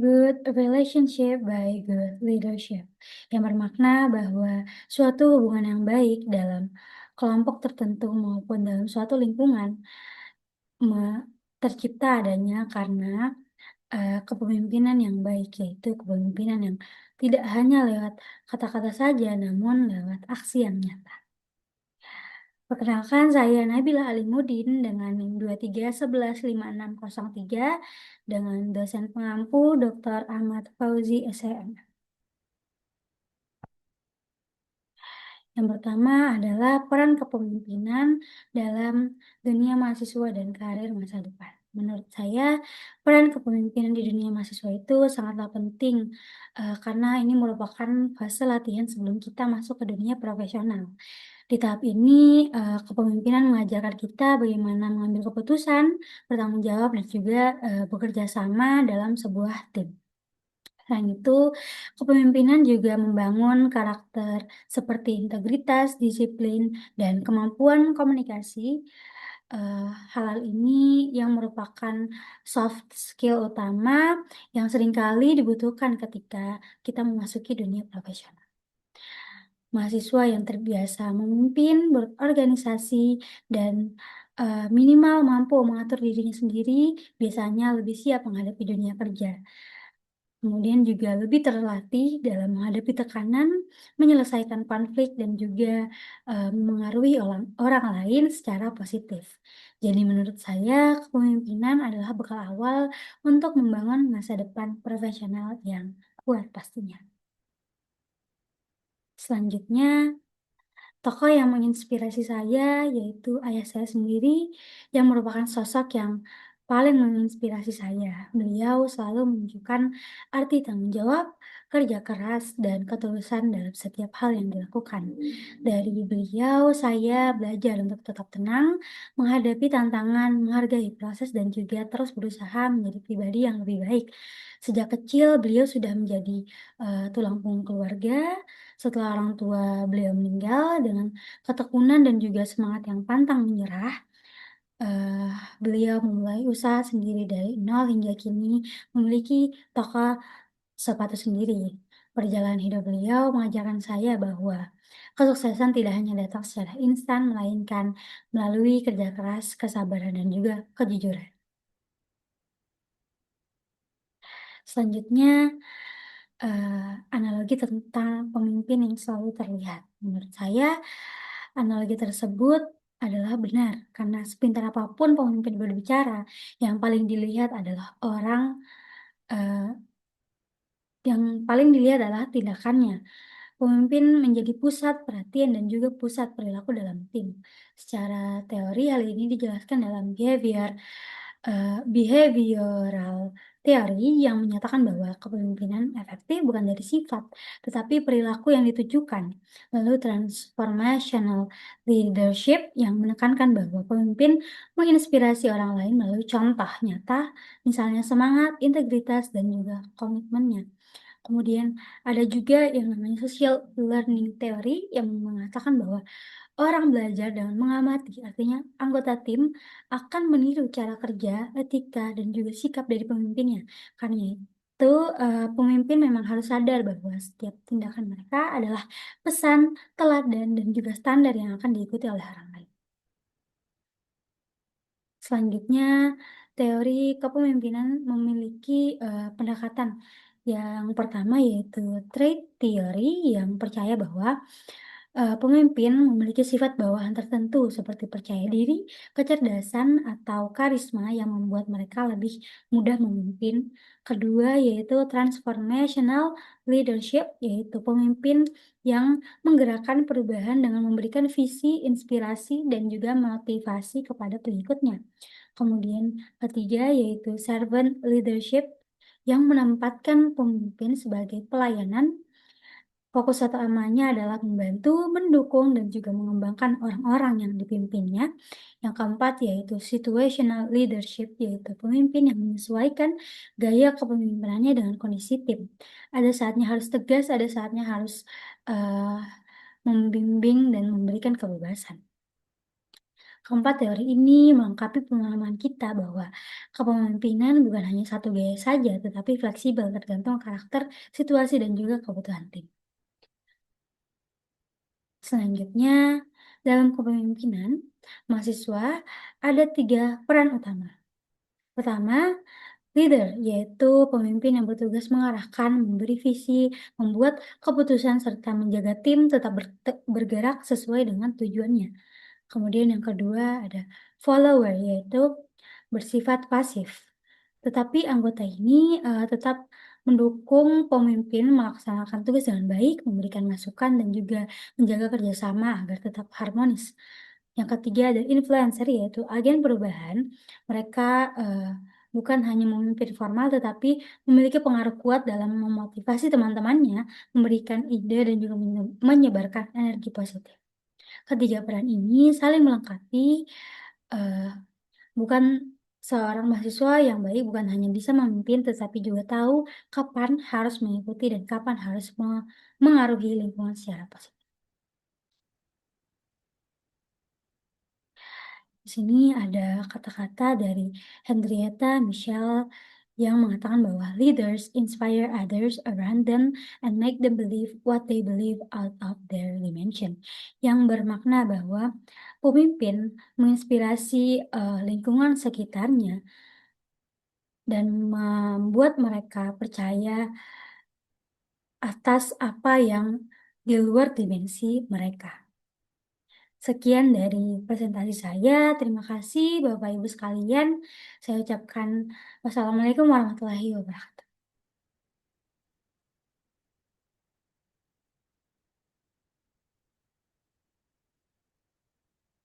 Good relationship by good leadership, yang bermakna bahwa suatu hubungan yang baik dalam kelompok tertentu maupun dalam suatu lingkungan me- tercipta adanya karena kepemimpinan yang baik, yaitu kepemimpinan yang tidak hanya lewat kata-kata saja, namun lewat aksi yang nyata. Perkenalkan, saya Nabila Alimudin dengan NIM 23115603 dengan dosen pengampu Dr. Ahmad Fauzi SEM. Yang pertama adalah peran kepemimpinan dalam dunia mahasiswa dan karir masa depan. Menurut saya, peran kepemimpinan di dunia mahasiswa itu sangatlah penting karena ini merupakan fase latihan sebelum kita masuk ke dunia profesional. Di tahap ini, kepemimpinan mengajarkan kita bagaimana mengambil keputusan, bertanggung jawab, dan juga bekerja sama dalam sebuah tim. Selain itu, kepemimpinan juga membangun karakter seperti integritas, disiplin, dan kemampuan komunikasi. Hal ini yang merupakan soft skill utama yang seringkali dibutuhkan ketika kita memasuki dunia profesional. Mahasiswa yang terbiasa memimpin, berorganisasi, dan minimal mampu mengatur dirinya sendiri biasanya lebih siap menghadapi dunia kerja. Kemudian juga lebih terlatih dalam menghadapi tekanan, menyelesaikan konflik, dan juga mengaruhi orang lain secara positif. Jadi menurut saya, kepemimpinan adalah bekal awal untuk membangun masa depan profesional yang kuat pastinya. Selanjutnya, tokoh yang menginspirasi saya yaitu ayah saya sendiri yang merupakan sosok yang paling menginspirasi saya. Beliau selalu menunjukkan arti tanggung jawab, kerja keras, dan ketulusan dalam setiap hal yang dilakukan. Dari beliau, saya belajar untuk tetap tenang, menghadapi tantangan, menghargai proses, dan juga terus berusaha menjadi pribadi yang lebih baik. Sejak kecil, beliau sudah menjadi tulang punggung keluarga. Setelah orang tua beliau meninggal, dengan ketekunan dan juga semangat yang pantang menyerah, eh, beliau memulai usaha sendiri dari nol hingga kini memiliki toko sepatu sendiri. Perjalanan hidup beliau mengajarkan saya bahwa kesuksesan tidak hanya datang secara instan, melainkan melalui kerja keras, kesabaran, dan juga kejujuran. Selanjutnya, analogi tentang pemimpin yang selalu terlihat. Menurut saya, analogi tersebut adalah benar, karena sepintar apapun pemimpin berbicara, yang paling dilihat adalah orang, eh, yang paling dilihat adalah tindakannya. Pemimpin menjadi pusat perhatian dan juga pusat perilaku dalam tim. Secara teori, hal ini dijelaskan dalam behavioral teori yang menyatakan bahwa kepemimpinan efektif bukan dari sifat, tetapi perilaku yang ditujukan. Lalu transformational leadership yang menekankan bahwa pemimpin menginspirasi orang lain melalui contoh nyata, misalnya semangat, integritas, dan juga komitmennya. Kemudian ada juga yang namanya social learning theory yang mengatakan bahwa orang belajar dengan mengamati, artinya anggota tim akan meniru cara kerja, etika, dan juga sikap dari pemimpinnya. Karena itu, pemimpin memang harus sadar bahwa setiap tindakan mereka adalah pesan, teladan, dan juga standar yang akan diikuti oleh orang lain. Selanjutnya, teori kepemimpinan memiliki pendekatan yang pertama yaitu trait theory yang percaya bahwa pemimpin memiliki sifat bawahan tertentu seperti percaya diri, kecerdasan, atau karisma yang membuat mereka lebih mudah memimpin. Kedua yaitu transformational leadership, yaitu pemimpin yang menggerakkan perubahan dengan memberikan visi, inspirasi, dan juga motivasi kepada pengikutnya. Kemudian ketiga yaitu servant leadership yang menempatkan pemimpin sebagai pelayanan. Fokus utamanya adalah membantu, mendukung, dan juga mengembangkan orang-orang yang dipimpinnya. Yang keempat yaitu situational leadership, yaitu pemimpin yang menyesuaikan gaya kepemimpinannya dengan kondisi tim. Ada saatnya harus tegas, ada saatnya harus eh, membimbing dan memberikan kebebasan. Keempat teori ini melengkapi pengalaman kita bahwa kepemimpinan bukan hanya satu gaya saja, tetapi fleksibel tergantung karakter, situasi, dan juga kebutuhan tim. Selanjutnya, dalam kepemimpinan, mahasiswa ada 3 peran utama. Pertama, leader, yaitu pemimpin yang bertugas mengarahkan, memberi visi, membuat keputusan, serta menjaga tim tetap bergerak sesuai dengan tujuannya. Kemudian yang kedua ada follower, yaitu bersifat pasif. Tetapi anggota ini tetap mendukung pemimpin melaksanakan tugas dengan baik, memberikan masukan, dan juga menjaga kerjasama agar tetap harmonis. Yang ketiga ada influencer, yaitu agen perubahan. Mereka bukan hanya memimpin formal, tetapi memiliki pengaruh kuat dalam memotivasi teman-temannya, memberikan ide, dan juga menyebarkan energi positif. Ketiga peran ini saling melengkapi, eee, bukan seorang mahasiswa yang baik bukan hanya bisa memimpin, tetapi juga tahu kapan harus mengikuti dan kapan harus mengaruhi lingkungan secara positif. Di sini ada kata-kata dari Henrietta Michelle yang mengatakan bahwa leaders inspire others around them and make them believe what they believe out of their dimension. Yang bermakna bahwa pemimpin menginspirasi lingkungan sekitarnya dan membuat mereka percaya atas apa yang di luar dimensi mereka. Sekian dari presentasi saya. Terima kasih Bapak Ibu sekalian. Saya ucapkan wassalamualaikum warahmatullahi wabarakatuh.